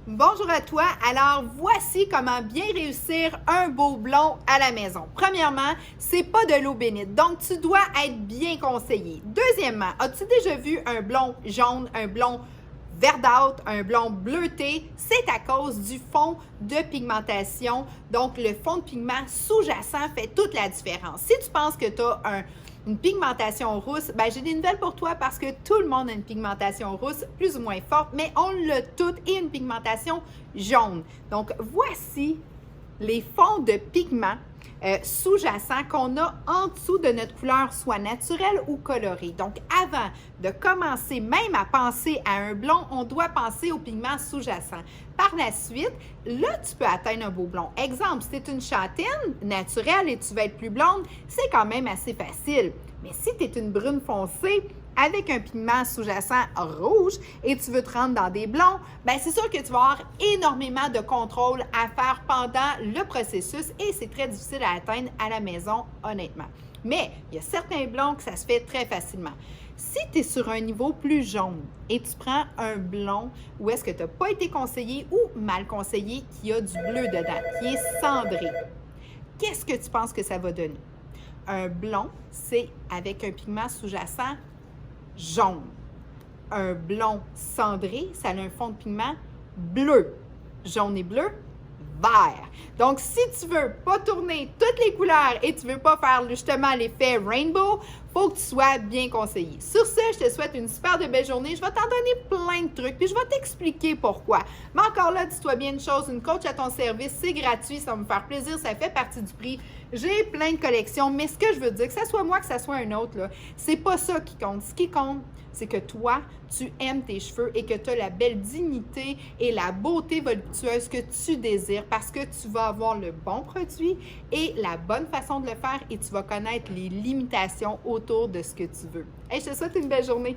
Bonjour à toi. Alors, voici comment bien réussir un beau blond à la maison. Premièrement, c'est pas de l'eau bénite, donc tu dois être bien conseillé. Deuxièmement, as-tu déjà vu un blond jaune, un blond verdâtre, un blond bleuté? C'est à cause du fond de pigmentation. Donc, le fond de pigment sous-jacent fait toute la différence. Si tu penses que tu as une pigmentation rousse, ben j'ai des nouvelles pour toi parce que tout le monde a une pigmentation rousse, plus ou moins forte, mais on l'a toutes et une pigmentation jaune. Donc, voici les fonds de pigment sous-jacents qu'on a en dessous de notre couleur, soit naturelle ou colorée. Donc, avant de commencer même à penser à un blond, on doit penser au pigment sous-jacent. Par la suite, là, tu peux atteindre un beau blond. Exemple, si tu es une châtaine naturelle et tu veux être plus blonde, c'est quand même assez facile. Mais si tu es une brune foncée, avec un pigment sous-jacent rouge et tu veux te rendre dans des blonds, bien c'est sûr que tu vas avoir énormément de contrôle à faire pendant le processus et c'est très difficile à atteindre à la maison, honnêtement. Mais il y a certains blonds que ça se fait très facilement. Si tu es sur un niveau plus jaune et tu prends un blond où est-ce que tu n'as pas été conseillé ou mal conseillé, qui a du bleu dedans, qui est cendré, qu'est-ce que tu penses que ça va donner? Un blond, c'est avec un pigment sous-jacent jaune. Un blond cendré, ça a un fond de pigment bleu. Jaune et bleu, vert. Donc, si tu veux pas tourner toutes les couleurs et tu veux pas faire justement l'effet rainbow, faut que tu sois bien conseillé. Sur ce, je te souhaite une super de belle journée. Je vais t'en donner plein de trucs, puis je vais t'expliquer pourquoi. Mais encore là, dis-toi bien une chose, une coach à ton service, c'est gratuit, ça va me faire plaisir, ça fait partie du prix. J'ai plein de collections, mais ce que je veux dire, que ce soit moi, que ce soit un autre, là, c'est pas ça qui compte. Ce qui compte, c'est que toi, tu aimes tes cheveux et que tu as la belle dignité et la beauté voluptueuse que tu désires parce que tu vas avoir le bon produit et la bonne façon de le faire et tu vas connaître les limitations autour de ce que tu veux. Hey, je te souhaite une belle journée.